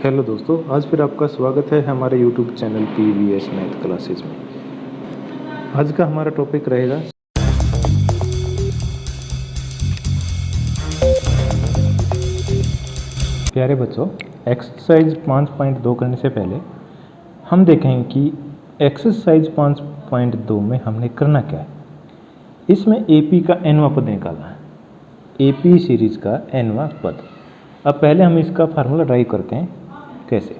Hello दोस्तों, आज फिर आपका स्वागत है हमारे YouTube channel PVS math classes में। आज का हमारा टॉपिक रहेगा प्यारे बच्चों, एक्सरसाइज 5.2 करने से पहले हम देखेंगे कि एक्सरसाइज 5.2 में हमने करना क्या है। इसमें AP का nवां पद निकालना है, AP सीरीज का nवां पद। अब पहले हम इसका फार्मूला ड्राइव करते हैं। कैसे?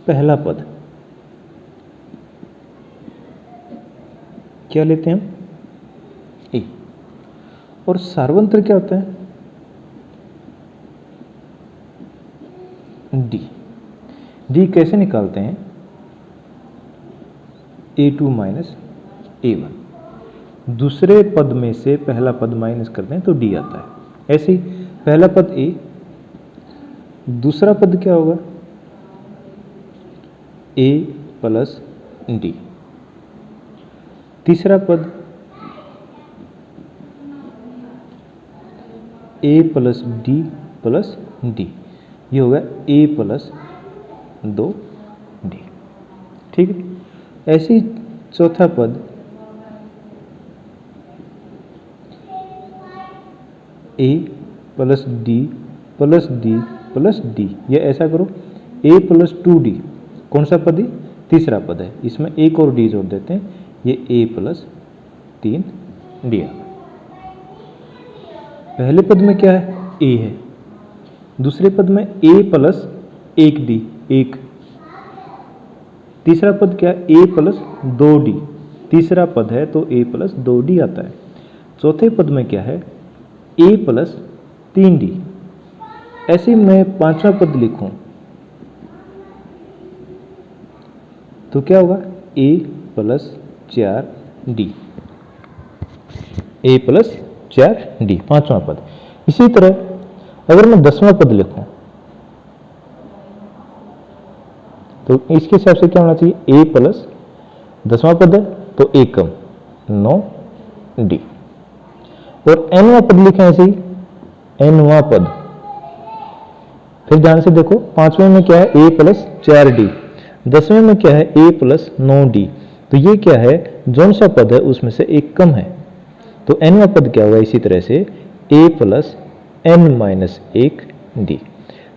पहला पद क्या लेते हैं हम? ए। और सार्वंत्र क्या होता है? डी। डी कैसे निकालते हैं? A2 minus A1। दूसरे पद में से पहला पद माइनस करते हैं तो डी आता है। ऐसे ही पहला पद A, दूसरा पद क्या होगा? A plus D. तीसरा पद A plus D plus D, ये होगा A प्लस 2D। ठीक है। ऐसे ही चौथा पद A plus D plus D plus D, ये ऐसा करो A प्लस 2D। कौन सा पद है? तीसरा पद है। इसमें एक और डी जोड़ देते हैं, ये A प्लस 3D। पहले पद में क्या है? A है। दूसरे पद में A प्लस 1D, 1। तीसरा पद क्या है? A plus 2D। तीसरा पद है तो A प्लस 2D आता है। चौथे पद में क्या है? A plus 3D। ऐसे मैं पांचवा पद लिखूं तो क्या होगा? A plus 4D, A plus 4D, पांचवा पद। इसी तरह अगर मैं 10वां पद लिखूं तो इसके हिसाब से क्या होना चाहिए? A प्लस 10वां पद है तो एकम 9D। और nवां पद लिखें ऐसे ही, nवां पद। फिर ध्यान से देखो, पांचवें में क्या है? A plus 4D। 10वें में क्या है? A plus 9D। तो ये क्या है? जौन सा पद है उसमें से एक कम है, तो nवां पद क्या होगा? इसी तरह से A plus n minus 1D।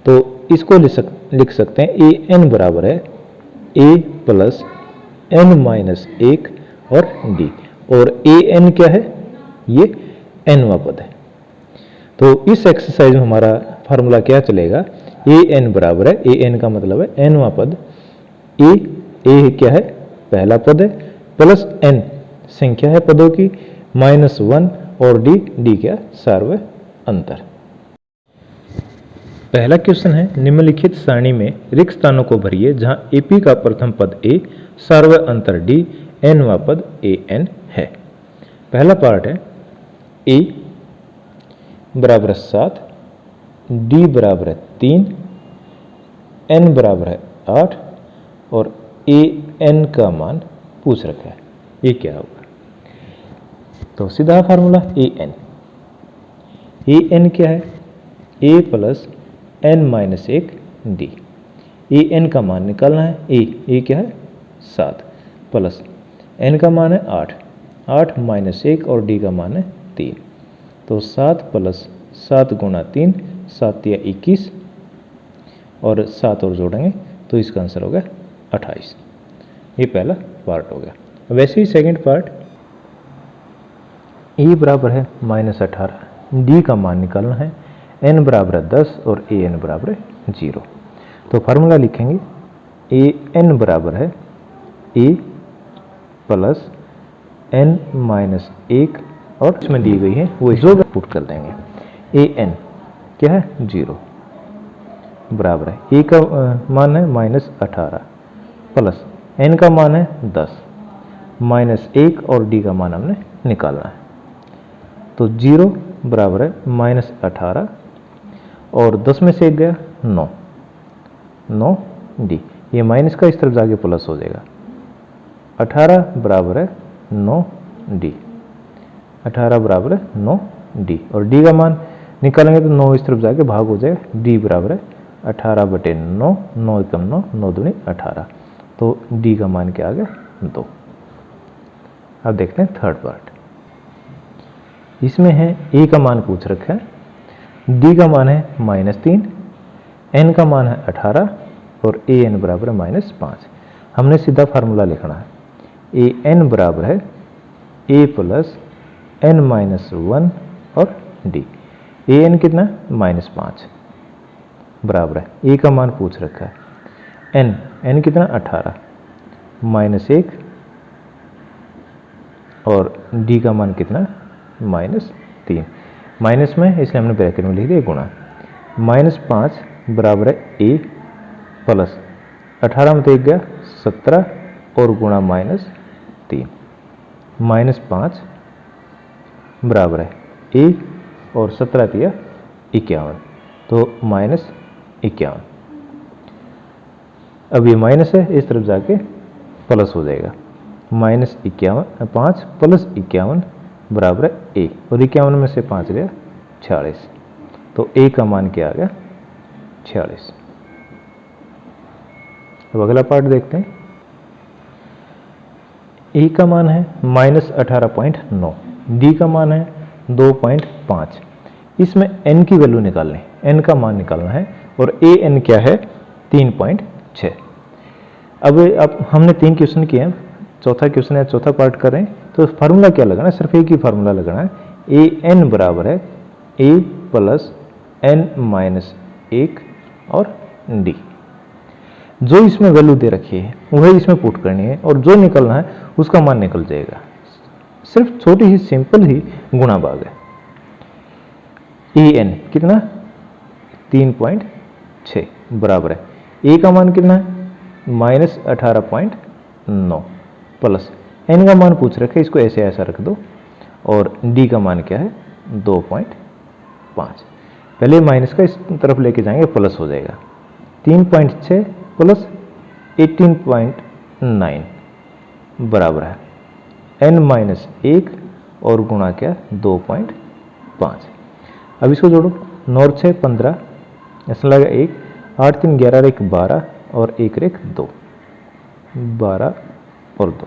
तो इसको लिख सकते हैं AN बराबर है A प्लस n माइनस 1 और D। और AN क्या है? ये nवां पद है। तो इस एक्सरसाइज में हमारा फार्मूला क्या चलेगा? AN बराबर है, AN का मतलब है nवां पद, A क्या है? पहला पद है, प्लस n संख्या है पदों की, माइनस 1 और D क्या? सार्वय अंतर। पहला क्वेश्चन है, निम्नलिखित सारणी में रिक्त स्थानों को भरिए जहां AP का प्रथम पद A, सार्वय अंतर D, nवां पद AN है। पहला पार्ट है A बराबर है 7, D बराबर है 3, N बराबर है 8 और AN का मान पूछ रखा है। ये क्या होगा? तो सीधा फार्मूला AN क्या है? A plus n minus 1D। AN का मान निकालना है। A क्या है? 7 प्लस n का मान है 8, 8 माइनस 1 और D का मान है 3। तो 7 प्लस 7 गुणा 3, 7 या 21 और 7 और जोड़ेंगे तो इसका आंसर हो गया 28। ये पहला पार्ट हो गया। वैसे ही सेकंड पार्ट, E बराबर है माइनस 18, D का मान निकालना है, N बराबर है 10 और AN बराबर है 0। तो फार्मूला लिखेंगे AN बराबर है A प्लस n माइनस 1 और इसमें दी गई है वो जो पुट कर देंगे। AN क्या है? 0 बराबर है A का मान है माइनस 18 प्लस n का मान है 10 माइनस 1 और D का मान हमने निकालना है। तो 0 बराबर है माइनस 18 और 10 में से 1 गया 9D। ये माइनस का इस तरफ जाके प्लस हो जाएगा। 18 बराबर है 9D, 18 बराबर है 9D और D का मान निकालेंगे तो 9 इस तरफ जाके भाग हो जाएगा। D बराबर है 18/9, 9 एकम 9, 9 दूनी 18। तो डी का मान क्या आ गया 2। अब देखते हैं थर्ड पार्ट। इसमें है ए का मान पूछ रखा है, डी का मान है -3, एन का मान है 18 और ए एन बराबर है -5। हमने सीधा फार्मूला लिखना है, ए एन बराबर है ए प्लस एन -1 और डी। ए एन कितना -5 बराबर है, ए का मान पूछ रखा है, एन कितना 18 -1 और डी का मान कितना -3। माइनस में इसलिए हमने ब्रैकेट में लिख दिया गुणा। -5 बराबर है ए प्लस 18 में तो 1 गया 17 और गुणा -3। -5 बराबर है ए और 17 किया 51, तो -51। अब ये माइनस है, इस तरफ जाके प्लस हो जाएगा, -51 5 प्लस 51 बराबर है ए, और 51 में से 5 गया 46, तो ए का मान क्या आ गया 46। अब अगला पार्ट देखते हैं। ए का मान है -18.9, डी का मान है 2.5। इसमें एन की वैल्यू निकालनी, एन का मान निकालना है, और ए एन क्या है 3.6। अब हमने 3 क्वेश्चन किए हैं, चौथा क्वेश्चन है, चौथा पार्ट कर रहे हैं, तो फार्मूला क्या लगाना है, सिर्फ एक ही फार्मूला लगाना है, ए एन बराबर है ए प्लस एन -1 और डी। जो इसमें वैल्यू दे रखी है वही इसमें पुट करनी है, और जो निकलना है उसका मान निकल जाएगा। सिर्फ छोटी ही सिंपल ही गुणा भाग है। ए एन कितना 3.6 बराबर है, ए का मान कितना है -18.9 प्लस एन का मान पूछ रखे, इसको ऐसे ऐसा रख दो, और डी का मान क्या है 2.5। पहले माइनस का इस तरफ लेके जाएंगे, प्लस हो जाएगा, 3.6 प्लस 18.9 बराबर है n-1 और गुणा क्या 2.5। अब इसको जोड़ो, 9 6 15, ऐसा लगा 1, 8 3 11 1 12 और 1 1 2, 12 और 2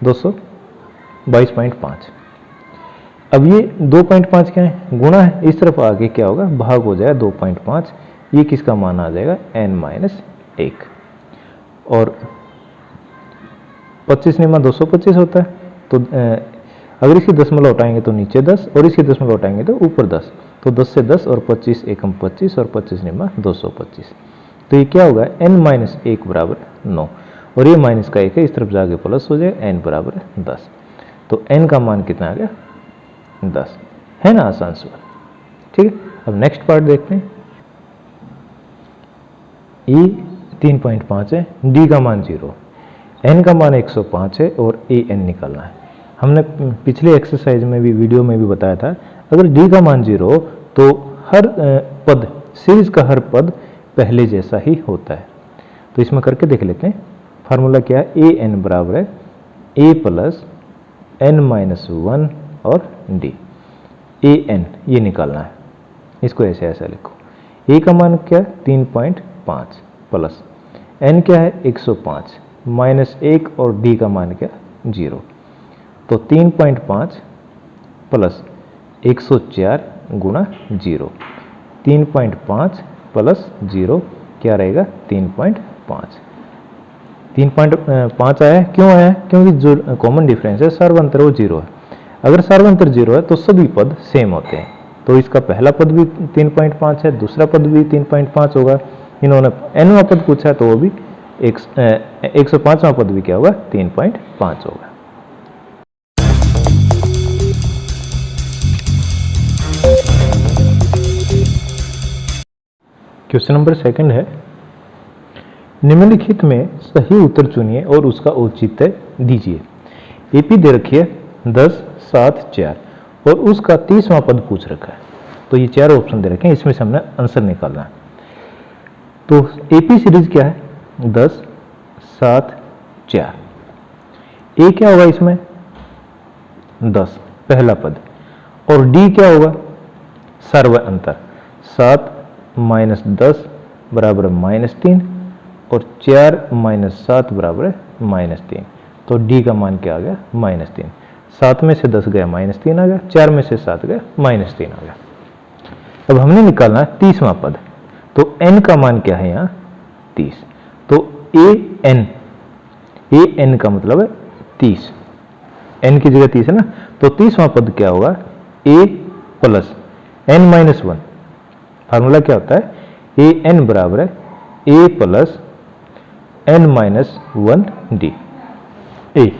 222.5। अब ये 2.5 क्या है, गुणा है, इस तरफ आगे क्या होगा भाग हो जाएगा 2.5, ये किसका मान आ जाएगा n-1, और 25 नियम 225 होता है, तो अगर इसकी दशमलव उठाएंगे तो नीचे 10 और इसकी दशमलव उठाएंगे तो ऊपर 10, तो 10 से 10 और 25 एकम 25 और 25 नियम 225, तो ये क्या होगा n-1 बराबर 9, और ये माइनस का 1 है, इस तरफ जाके प्लस हो जाए, n बराबर 10, तो n का मान कितना आ गया 10, है ना आसान सवाल। ठीक है, अब नेक्स्ट पार्ट देखते हैं। E 3.5 है, D का मान 0, n का मान 105 है और ए एन निकालना है। हमने पिछले एक्सरसाइज में भी, वीडियो में भी बताया था, अगर D का मान 0 हो तो हर पद, सीरीज का हर पद पहले जैसा ही होता है। तो इसमें करके देख लेते हैं। फार्मूला क्या है, ए एन बराबर है ए प्लस n-1 और डी। ए एन ये निकालना है, इसको ऐसे ऐसा लिखो, ए का मान क्या है 3.5 प्लस n क्या है 105 -1 और d का मान क्या 0, तो 3.5 प्लस 104 गुणा 0, 3.5 प्लस 0 क्या रहेगा 3.5। 3.5 आया है, क्यों आया है, क्योंकि जो कॉमन डिफरेंस है सर्वांतर वो 0 है। अगर सर्वांतर 0 है तो सभी पद सेम होते हैं, तो इसका पहला पद भी 3.5 है, दूसरा पद भी 3.5 होगा। इन्होंने nवां पद पूछा है तो वो भी 105वां पद भी क्या होगा 3.5 होगा। क्वेश्चन नंबर 2 है, निम्नलिखित में सही उत्तर चुनिए और उसका औचित्य दीजिए। एपी दे रखी है 10 7 4 और उसका 30वां पद पूछ रखा है, तो ये 4 ऑप्शन दे रखे हैं, इसमें से हमने आंसर निकालना है। तो एपी सीरीज क्या है 10 7 4, ए क्या होगा इसमें 10 पहला पद, और डी क्या होगा सर्व अंतर 7 -10 बराबर -3 और 4 - 7 बराबर है -3। तो डी का मान क्या आ गया? -3। 7 में से 10 गया -3 आ गया, 4 में से 7 गया -3 आ गया। अब हमने निकालना है 30वां पद। तो n का मान क्या है यहाँ? 30। तो an का मतलब है 30, n की जगह 30 है ना। तो 30वां पद क्या होगा? a plus n-1। फार्मूला क्या होता है? an बराबर है a प्लस n-1d। a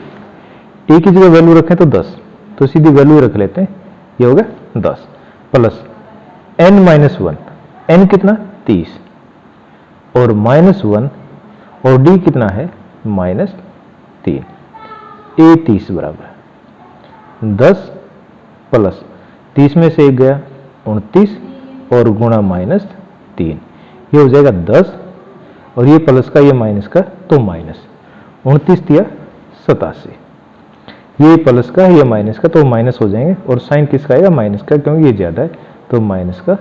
की जगह वैल्यू रखें तो 10, तो सीधी वैल्यू रख लेते हैं, ये होगा 10 प्लस n-1। n कितना? 30 और -1 और d कितना है? -3। a 30 बराबर है 10 प्लस 30 में से 1 गया 29 और गुणा -3, ये हो जाएगा 10 और ये प्लस का ये माइनस का तो माइनस 29 दिया 87, ये प्लस का ये माइनस का तो माइनस हो जाएंगे और साइन किसका आएगा? माइनस का, क्योंकि ये ज्यादा है तो माइनस का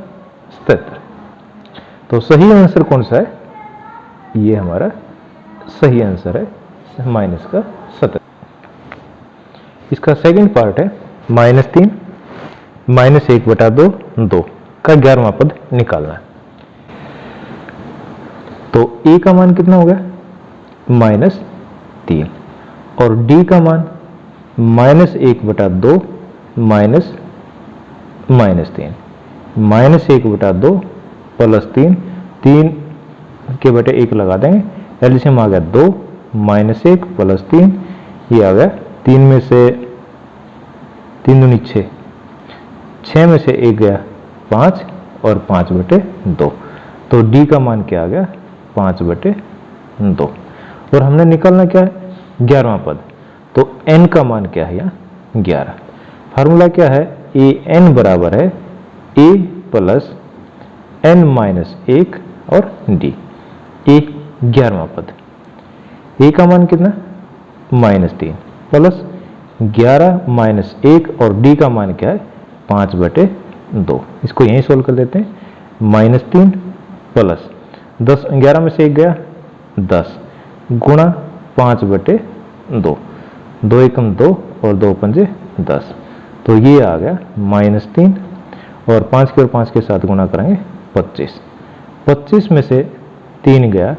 77। तो सही आंसर कौन सा है? ये हमारा सही आंसर है माइनस का 77। इसका सेकंड पार्ट है -3 -1/2 2 का 11वां पद निकालना है। तो a का मान कितना हो गया? -3 और d का मान -1/2 -3 -1/2 प्लस 3, 3 के बटे 1 लगा देंगे, एलसीएम आ गया 2 -1 प्लस 3, ये आ गया 3 में से 3 दूनी 6, 6 में से 1 गया 5 और 5/2। तो d का मान क्या आ गया? 5/2। और हमने निकालना क्या है? 11वां पद। तो n का मान क्या है यहाँ? 11। फार्मूला क्या है? an बराबर है a प्लस n-1 और d। a 11वां पद, a का मान कितना? -3 प्लस 11 -1 और d का मान क्या है? 5/2। इसको यहीं सोल्व कर देते हैं। -3 प्लस 10, 11 में से 1 गया 10 गुणा 5/2, 2 एकम 2 और 2 पंजे 10। तो ये आ गया -3 और 5 के और 5 के साथ गुणा करेंगे 25। 25 में से 3 गया,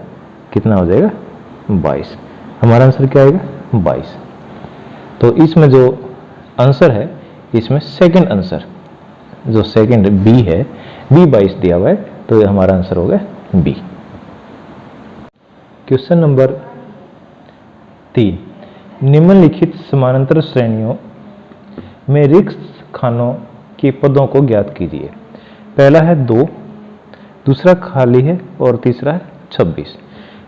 कितना हो जाएगा? 22। हमारा आंसर क्या आएगा? 22। तो इसमें जो आंसर है, इसमें सेकंड आंसर जो सेकंड बी है, बी 22 दिया हुआ है, तो ये हमारा आंसर होगा बी। क्वेश्चन नंबर 3, निम्नलिखित समानांतर श्रेणियों में रिक्त खानों के पदों को ज्ञात कीजिए। पहला है 2, दूसरा खाली है और तीसरा है 26।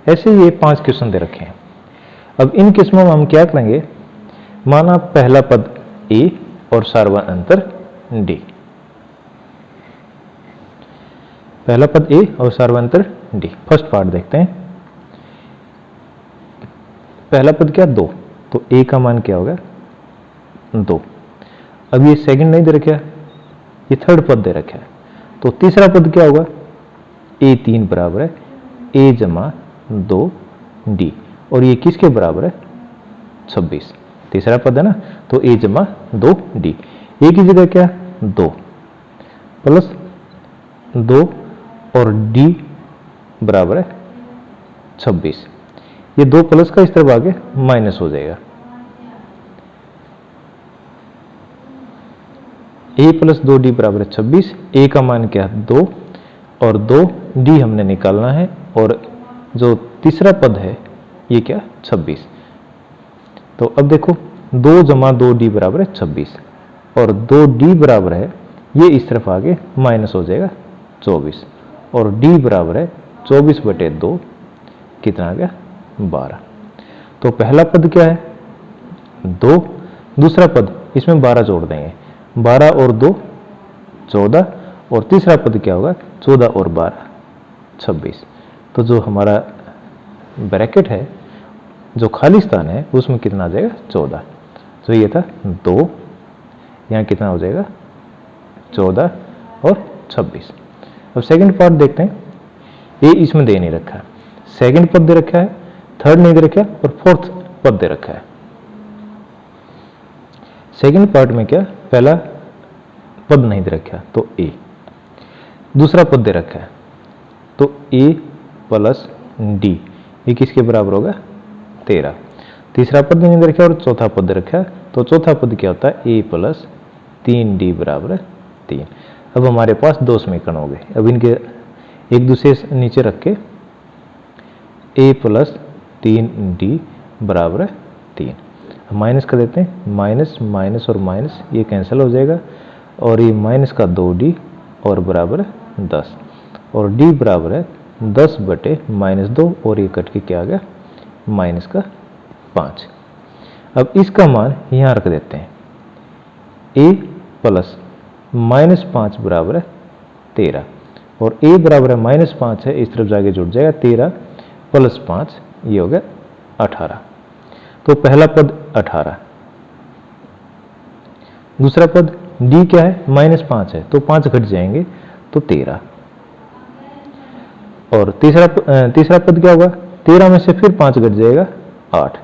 ऐसे ये 5 क्वेश्चन दे रखे हैं। अब इन किस्मों में हम क्या करेंगे? माना पहला पद ए और सार्वंतर डी, पहला पद ए और सार्वंतर डी। फर्स्ट पार्ट देखते हैं। पहला पद क्या? 2, तो ए का मान क्या होगा? 2। अब ये सेकंड नहीं दे रखा, ये थर्ड पद दे रखा है, तो तीसरा पद क्या होगा? ए 3 बराबर है ए जमा 2 डी, और ये किसके बराबर है? 26। तीसरा पद है ना, तो ए जमा 2 डी। ए की जगह क्या? 2 प्लस 2 और डी बराबर है 26। ये 2 प्लस का इस तरफ आगे माइनस हो जाएगा। ए प्लस 2d बराबर है 26। ए का मान क्या है? 2 और 2d हमने निकालना है, और जो तीसरा पद है ये क्या? 26। तो अब देखो 2 जमा 2d बराबर है 26 और 2d बराबर है, ये इस तरफ आगे माइनस हो जाएगा 24, और d बराबर है 24/2, कितना आ गया? 12। तो पहला पद क्या है? 2, दूसरा पद इसमें 12 जोड़ देंगे, 12 और 2 14, और तीसरा पद क्या होगा? 14 और 12 26। तो जो हमारा ब्रैकेट है, जो खाली स्थान है, उसमें कितना आ जाएगा? 14। तो ये था 2, यहाँ कितना हो जाएगा? 14 और 26। अब सेकंड पार्ट देखते हैं। ए इसमें दे नहीं रखा है, सेकंड पद दे रखा है, थर्ड नहीं दे रखा है और फोर्थ पद दे रखा है। सेकंड पार्ट में क्या, पहला पद नहीं दे रखा तो ए, दूसरा पद दे रखा है तो ए प्लस डी, ये किसके बराबर होगा 13। तीसरा पद नहीं दे रखा और चौथा पद दे रखा है तो चौथा पद क्या होता है ए प्लस 3d बराबर 3। अब हमारे पास दो समीकरण हो गए। अब इनके एक दूसरे से नीचे रख के ए प्लस 3d बराबर 3 माइनस कर देते हैं, माइनस माइनस और माइनस ये कैंसिल हो जाएगा और ये माइनस का 2d और बराबर 10 और d बराबर है 10 बटे माइनस 2 और ये कट के क्या आ गया माइनस का 5। अब इसका मान यहाँ रख देते हैं, a प्लस माइनस 5 बराबर है 13 और a बराबर है माइनस 5 है, इस तरफ जाके जुड़ जाएगा 13 प्लस 5 ये हो गया 18। तो पहला पद 18, दूसरा पद d क्या है माइनस 5 है तो 5 घट जाएंगे तो 13 और तीसरा पद क्या होगा 13 में से फिर 5 घट जाएगा 8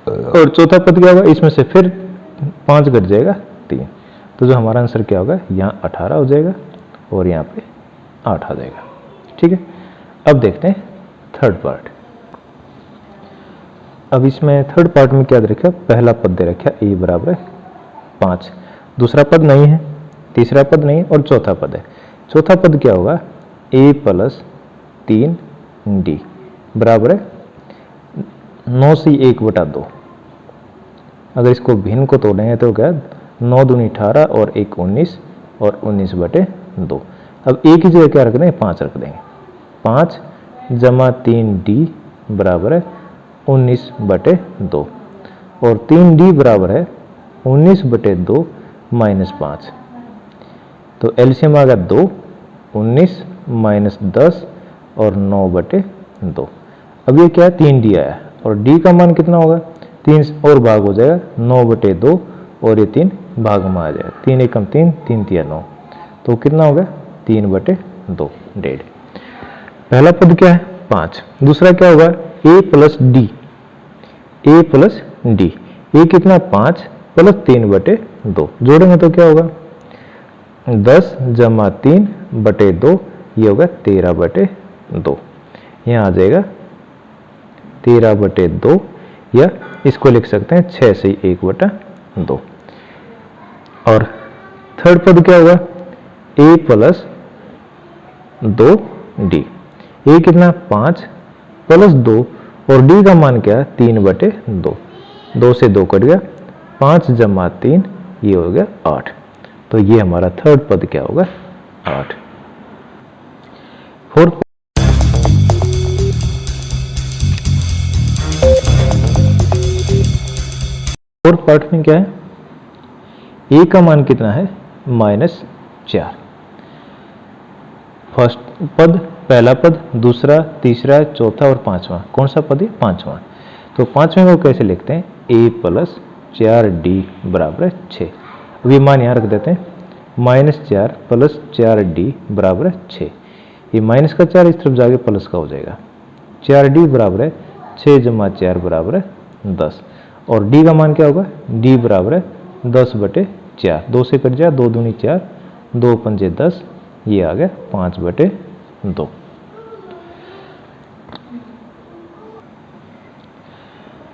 और चौथा पद क्या होगा इसमें से फिर 5 घट जाएगा 3। तो जो हमारा आंसर क्या होगा यहाँ 18 हो जाएगा और यहाँ पे 8 आ जाएगा। ठीक है, अब देखते हैं थर्ड पार्ट। अब इसमें थर्ड पार्ट में क्या दे रखा, पहला पद दे रखा ए बराबर है 5, दूसरा पद नहीं है, तीसरा पद नहीं है और चौथा पद है। चौथा पद क्या होगा ए प्लस 3d बराबर है 9 से 1 बटा 2। अगर इसको भिन्न को तोड़ेंगे तो क्या 9 दूनी 18 और 1 19 और 19 बटे 2। अब एक ही जगह क्या रख देंगे 5 रख देंगे, 5 जमा 3d बराबर है 19 बटे 2 और 3d बराबर है 19 बटे 2 माइनस 5। तो एलसीएम आ गया 2, 19 माइनस 10 और 9 बटे 2। अब ये क्या है 3d आया और d का मान कितना होगा 3 और भाग हो जाएगा 9 बटे 2 और ये 3 भाग में आ जाएगा, 3 एकम 3, 3 तिया 9 तो कितना होगा 3 बटे 2 डेढ़। पहला पद क्या है 5, दूसरा क्या होगा a plus D, a plus D, ये कितना 5 प्लस 3 बटे 2 जोड़ेंगे तो क्या होगा 10 जमा 3 बटे 2 ये होगा 13 बटे 2। यहाँ आ जाएगा 13 बटे 2 या इसको लिख सकते हैं 6 से 1 बटा 2। और थर्ड पद क्या होगा a प्लस 2d, ये कितना 5 प्लस 2 और d का मान क्या है 3 बटे 2, 2 से 2 कट गया 5 जमा 3 ये हो गया 8। तो ये हमारा थर्ड पद क्या होगा 8। फोर्थ पार्ट में क्या है a का मान कितना है -4। फर्स्ट पद, पहला पद, दूसरा, तीसरा, चौथा और पांचवा, कौन सा पद है पांचवा। तो पांचवें को कैसे लिखते हैं a प्लस 4d बराबर 6। अब ये मान यहाँ रख देते हैं -4 प्लस 4d बराबर 6, ये माइनस का 4 इस तरफ जाके प्लस का हो जाएगा, 4d बराबर है 6 जमा 4 बराबर है 10 और d का मान क्या होगा d बराबर है 10 बटे 4, 2 से कट जाए 2 दूनी 4, 2 पंजे 10 ये आ गया 5 बटे 2।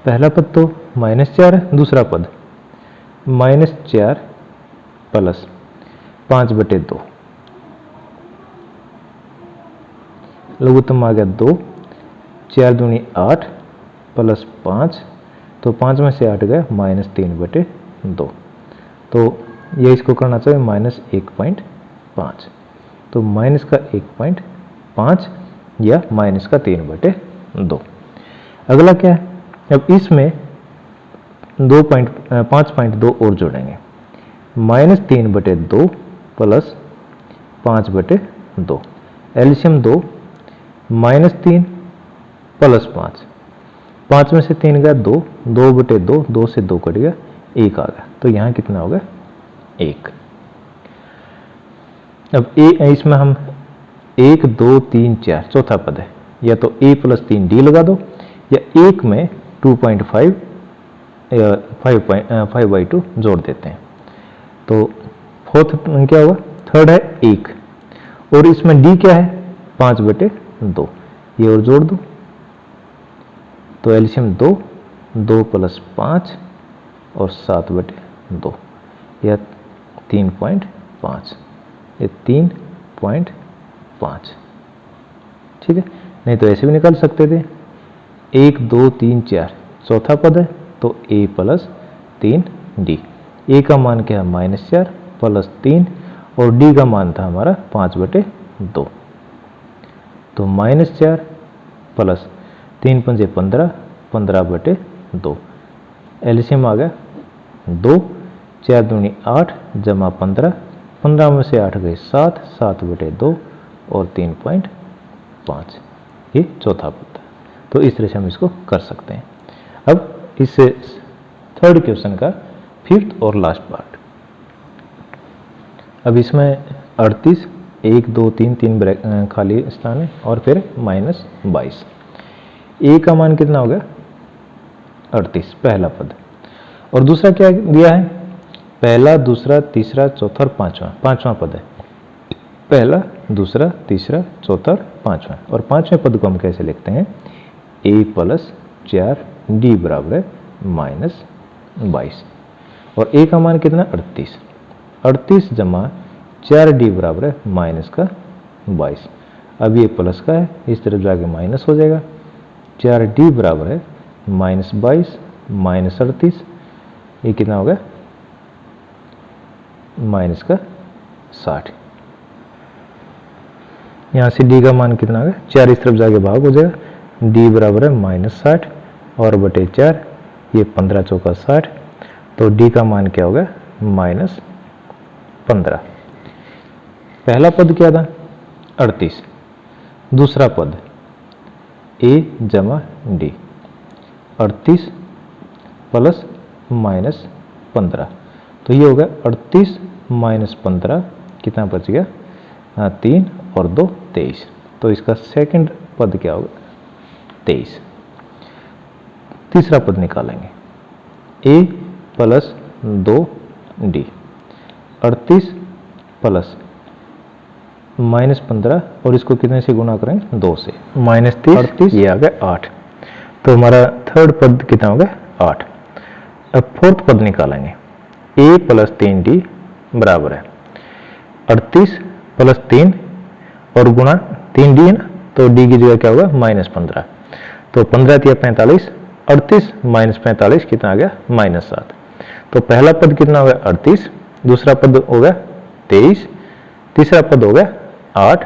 पहला पद तो -4 है, दूसरा पद -4 प्लस 5 बटे 2, लघुत्तम आ गया 2, 4 दूनी 8 प्लस 5, तो 5 में से 8 गया -3 बटे 2। तो ये इसको करना चाहिए -1.5, तो माइनस का 1.5 या माइनस का 3 बटे 2। अगला क्या है, अब इसमें 5.2 और जोड़ेंगे, -3 बटे 2 प्लस 5 बटे 2, एलसीएम 2, -3 प्लस 5, 5 में से 3 गया 2, 2 बटे 2, 2 से 2 कट गया 1 आ गया, तो यहाँ कितना होगा 1। अब इसमें हम 1 2 3 4 चौथा पद है, या तो a प्लस 3d लगा दो या एक में 2.5 या 5/2 जोड़ देते हैं। तो फोर्थ क्या होगा, थर्ड है 1 और इसमें d क्या है 5/2, ये और जोड़ दो तो एलसीएम 2, 2 + 5 और 7/2 या 3.5, ये 3.5। ठीक है, नहीं तो ऐसे भी निकाल सकते थे 1 2 3 4 चौथा पद है तो a + 3d, a का मान क्या है -4 + 3 और d का मान था हमारा 5/2, तो -4 + 3 × 15, 15/2, एलसीएम आ गया 2, 4 दूनी 8 जमा 15, 15 में से 8 गए 7, 7/2 और 3.5, ये चौथा पद। तो इस तरह से हम इसको कर सकते हैं। अब इस थर्ड क्वेश्चन का फिफ्थ और लास्ट पार्ट। अब इसमें 38, 1 2 3 3 खाली स्थान है और फिर -22। a का मान कितना हो गया 38, पहला पद, और दूसरा क्या दिया है, पहला दूसरा तीसरा चौथा और पांचवा पद है। पहला दूसरा तीसरा चौथा और पांचवा, और पांचवें पद को हम कैसे लिखते हैं, a + 4d = -22 और a का मान कितना 38, 38 जमा 4d = -22। अब ये प्लस का है, इस तरफ जाके माइनस हो जाएगा, 4d = -22 -38, ये कितना हो गया -60। यहाँ से d का मान कितना आ गया, 4 इस तरफ जाके भाग हो जाएगा, d = -60 और बटे 4, ये 15 चौका 60, तो d का मान क्या हो गया -15। पहला पद क्या था 38, दूसरा पद a जमा d, 38 + -15, तो ये हो गया 38 - 15, कितना बच गया 3 और 2 23, तो इसका सेकंड पद क्या होगा 23। तीसरा पद निकालेंगे a + 2d, 38 + -15 और इसको कितने से गुणा करेंगे 2 से, -30 38, ये आ गया 8, तो हमारा थर्ड पद कितना हो गया 8। अब फोर्थ पद निकालेंगे a + 3d बराबर है 38 + 3 और गुणा 3d है ना, तो d की जगह क्या होगा -15, तो 15 × 45, 38 - 45 कितना आ गया -7। तो पहला पद कितना हो गया 38, दूसरा पद हो गया 23, तीसरा पद हो गया 8,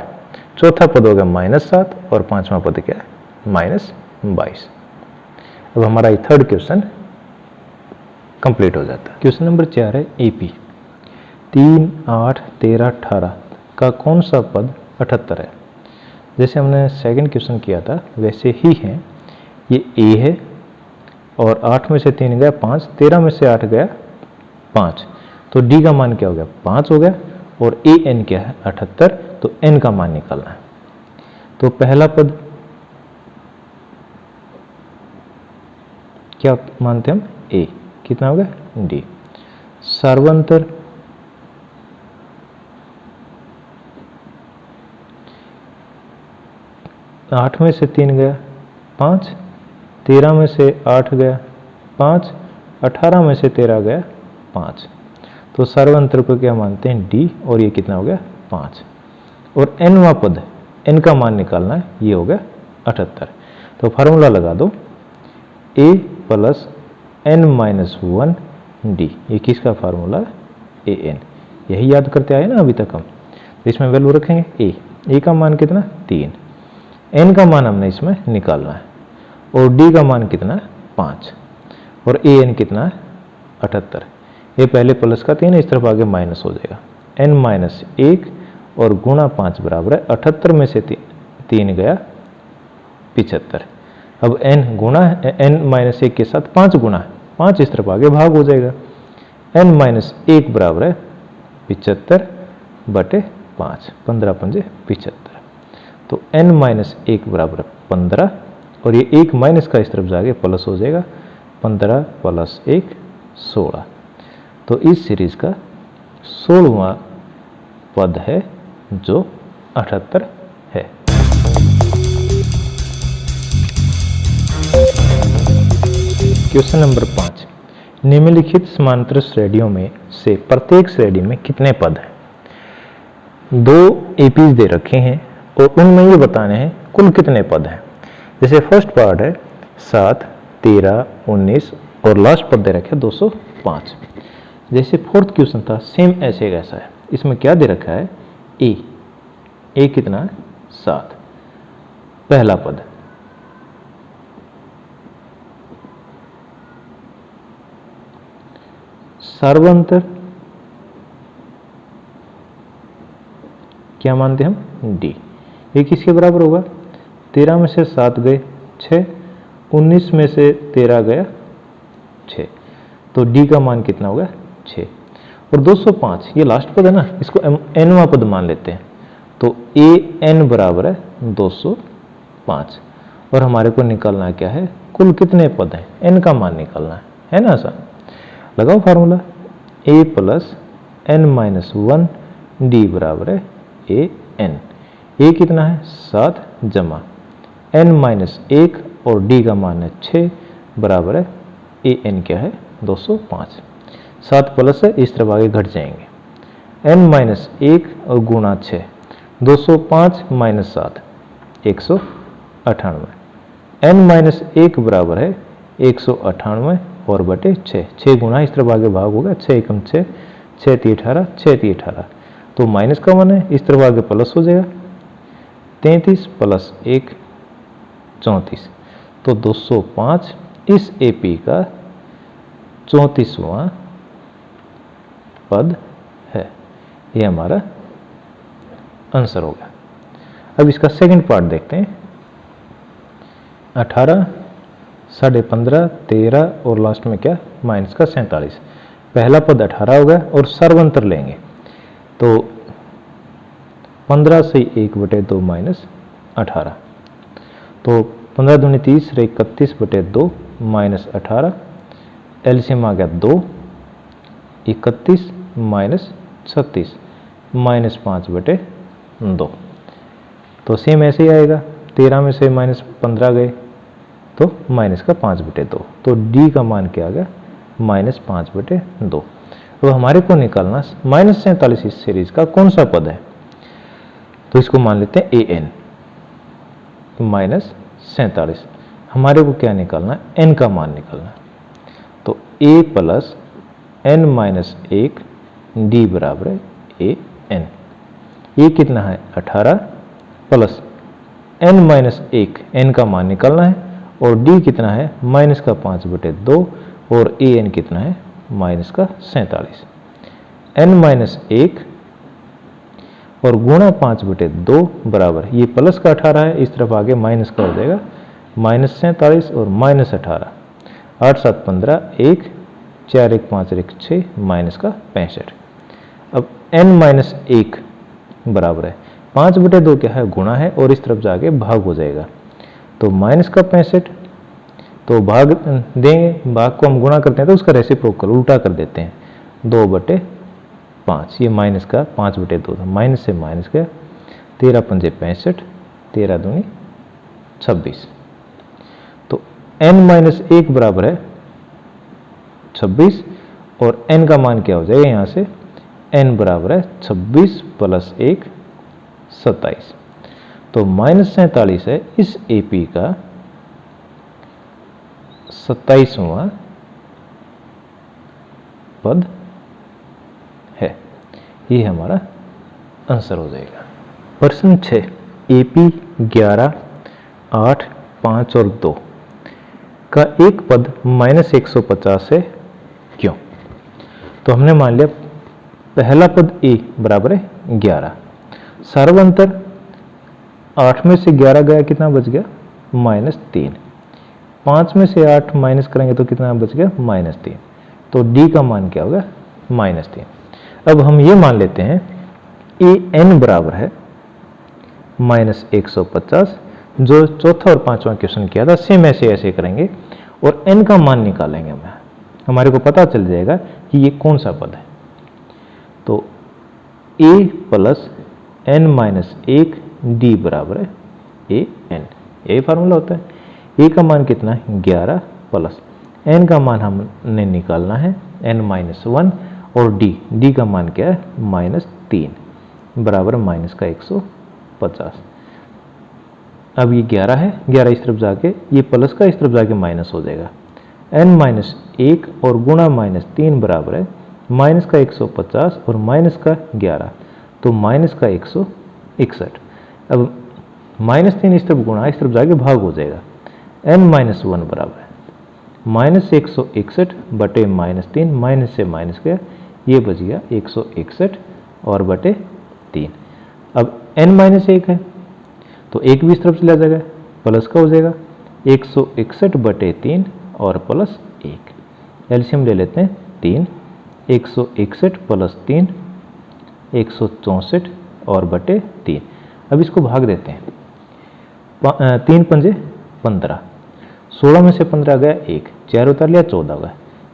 चौथा पद हो गया -7 और पांचवा पद क्या है -22। अब हमारा ये थर्ड क्वेश्चन कंप्लीट हो जाता है। क्वेश्चन नंबर 4 है एपी 3 8 13 18 का कौन सा पद 78 है। जैसे हमने सेकंड क्वेश्चन किया था वैसे ही है, ये ए है और 8 में से 3 गया 5, 13 में से 8 गया 5, तो डी का मान क्या हो गया 5 हो गया, और ए एन क्या है 78, तो एन का मान निकालना है। तो पहला पद क्या मानते हैं हम ए, कितना हो गया डी, सर्वांतर आठ में से 3 गया 5, 13 में से 8 गया 5, 18 में से 13 गया 5, तो सर्वांतर को क्या मानते हैं डी, और ये कितना हो गया 5, और एनवा पद एन का मान निकालना है, ये हो गया 78। तो फार्मूला लगा दो a + n - 1 d, ये किसका फार्मूला है a n, यही याद करते आए ना अभी तक हम। तो इसमें वैल्यू रखेंगे a का मान कितना 3, n का मान हमने इसमें निकालना है, और d का मान कितना है 5, और a n कितना है 78। ये पहले प्लस का 3 है, इस तरफ आगे माइनस हो जाएगा, n - 1 और गुणा 5 बराबर है 78 में से 3 गया 75। अब n गुणा n - 1 के साथ 5 गुणा है, 5 इस तरफ आगे भाग हो जाएगा, n - 1 बराबर है 75/5, 15 × 5 = 75। तो n माइनस 1 बराबर 15 और ये 1 माइनस का इस तरफ जाके प्लस हो जाएगा, 15 प्लस 1 16। तो इस सीरीज का 16वां पद है जो 78 है। क्वेश्चन नंबर 5, निम्नलिखित समांतर श्रेणियों में से प्रत्येक श्रेणी में कितने पद हैं? 2 एपीज दे रखे हैं और उनमें ये बताने हैं कुल कितने पद हैं। जैसे फर्स्ट पार्ट है 7, 13, 19 और लास्ट पद दे रखे 205। जैसे फोर्थ क्वेश्चन था सेम ऐसे कैसा है, इसमें क्या दे रखा है ए कितना है 7 पहला पद, सर्वांतर क्या मानते हैं हम डी। ये किसके बराबर होगा? 13 में से 7 गए 6, 19 में से 13 गया 6, तो डी का मान कितना होगा 6। और 205 ये लास्ट पद है ना, इसको एनवा पद मान लेते हैं, तो ए एन बराबर है 205 और हमारे को निकालना क्या है कुल कितने पद हैं, एन का मान निकालना है ना। आसान लगाओ फार्मूला, ए प्लस एन माइनस 1 डी बराबर है ए एन। ए कितना है 7 जमा एन माइनस 1 और डी का मान है 6 बराबर है ए एन क्या है 205। 7 प्लस है इस तरफ आगे घट जाएंगे, एन माइनस 1 और गुणा 6, 205 माइनस 7 198, एन माइनस 1 बराबर है 198 और बटे 6, 6 गुणा इस तरफ आगे भाग होगा, 6 एकम 6, 6 ती 18, 6 ती 18, तो माइनस का वन है इस तरफ आगे प्लस हो जाएगा, 33 प्लस 1 34, तो 205 इस एपी का 34वां पद है। ये हमारा आंसर होगा। अब इसका सेकंड पार्ट देखते हैं, 18, 15.5, 13 और लास्ट में क्या माइनस का 47। पहला पद 18 होगा और सर्वांतर लेंगे तो 15 से 1/2 माइनस 18, तो 15 दूनी 30, 31/2 माइनस 18, एलसीएम आ गया 2, 31 माइनस 36 माइनस 5/2, तो सेम ऐसे ही आएगा। 13 में से माइनस 15 गए तो माइनस का 5/2, तो डी का मान क्या आ गया माइनस 5/2। तो हमारे को निकालना माइनस 47 इस सीरीज का कौन सा पद है, तो इसको मान लेते हैं ए एन माइनस 47। हमारे को क्या निकालना है एन का मान निकालना, तो ए प्लस एन माइनस 1 डी बराबर है ए एन। ये कितना है 18 प्लस एन माइनस 1 एन का मान निकालना है और डी कितना है माइनस का 5/2 और ए एन कितना है माइनस का 47। एन माइनस 1 और गुणा 5/2 बराबर, ये प्लस का 18 है इस तरफ आगे माइनस का हो जाएगा, माइनस 47 और माइनस 18, 8 7 15, 1 4 1 5 1 6 माइनस का 65। अब एन माइनस 1 बराबर है 5/2 क्या है गुणा है और इस तरफ जाके भाग हो जाएगा, तो माइनस का 65, तो भाग देंगे, भाग को हम गुणा करते हैं तो उसका रेसिप्रोकल उल्टा कर देते हैं, 2/5, ये माइनस का 5/2 था, माइनस से माइनस गया, 13 पंजे 65, 13 दूनी 26, तो n माइनस 1 बराबर है 26 और n का मान क्या हो जाएगा यहाँ से n बराबर है 26 प्लस 1 27, तो माइनस 47 है इस एपी का 27वां पद है। ये हमारा आंसर हो जाएगा। प्रश्न 6, एपी 11, 8, 5 और 2 का एक पद माइनस 150 है क्यों? तो हमने मान लिया पहला पद ए बराबर है 11, सर्वांतर 8 में से 11 गया कितना बच गया -3, 5 में से 8 माइनस करेंगे तो कितना बच गया -3, तो डी का मान क्या होगा -3। अब हम ये मान लेते हैं ए एन बराबर है -150। जो चौथा और पांचवा क्वेश्चन किया था सेम ऐसे करेंगे और n का मान निकालेंगे हमें, हमारे को पता चल जाएगा कि ये कौन सा पद है। तो a plus n minus 1 d बराबर है a n, ये फार्मूला होता है। a का मान कितना है 11 प्लस n का मान हमने निकालना है n माइनस 1 और d का मान क्या है -3 बराबर माइनस का 150। अब ये 11 है, 11 इस तरफ जाके ये प्लस का इस तरफ जाके माइनस हो जाएगा। n माइनस 1 और गुणा -3 बराबर है माइनस का 150 और माइनस का 11, तो माइनस का 161। अब -3 इस तरफ गुणा इस तरफ जाके भाग हो जाएगा। n माइनस 1 बराबर है -161 बटे -3, माइनस से माइनस गया, ये बच गया 161 और बटे 3। अब n माइनस 1 है तो 1 भी इस तरफ चला जाएगा, प्लस का हो जाएगा 161 बटे 3 और प्लस 1। एलसीएम ले लेते हैं 3, 161 प्लस 3 164 और बटे 3। अब इसको भाग देते हैं, 3 पंजे 15, 16 में से 15 गया 1, 4 उतार लिया 14 गया,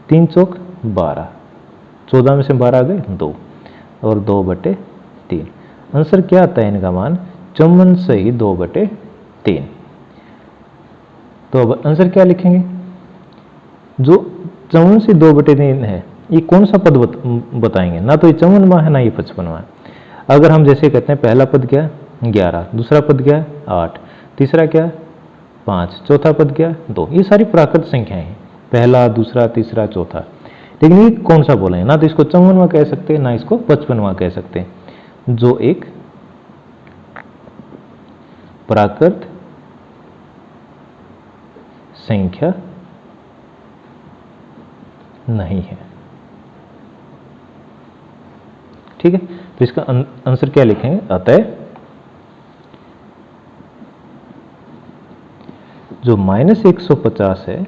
3 चौक 12, 14 में से 12 आ गए 2 और 2 बटे 3। आंसर क्या आता है इनका मान 54 सही 2 बटे 3। तो अब आंसर क्या लिखेंगे, जो 54 से 2 बटे 3 है ये कौन सा पद बताएंगे, ना तो ये 54वां है ना ये 55वां है। अगर हम जैसे कहते हैं पहला पद क्या 11, दूसरा पद क्या 8, तीसरा क्या 5, चौथा पद क्या 2, ये सारी प्राकृत संख्याएं हैं, पहला दूसरा तीसरा चौथा। लेकिन ये कौन सा बोलेंगे, ना तो इसको 54वां कह सकते हैं ना इसको 55वां कह सकते हैं, जो एक प्राकृत संख्या नहीं है। ठीक है, तो इसका आंसर क्या लिखेंगे, अतः जो -150 है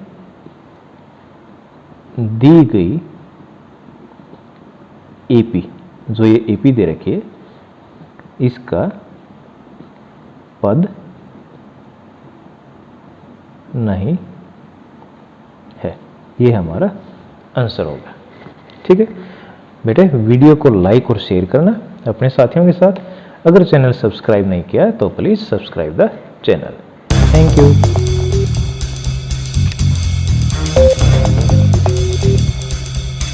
दी गई एपी, जो ये एपी दे रखी है इसका पद नहीं है, ये हमारा आंसर होगा। ठीक है बेटे, वीडियो को लाइक और शेयर करना अपने साथियों के साथ। अगर चैनल सब्सक्राइब नहीं किया तो please subscribe the channel. Thank you.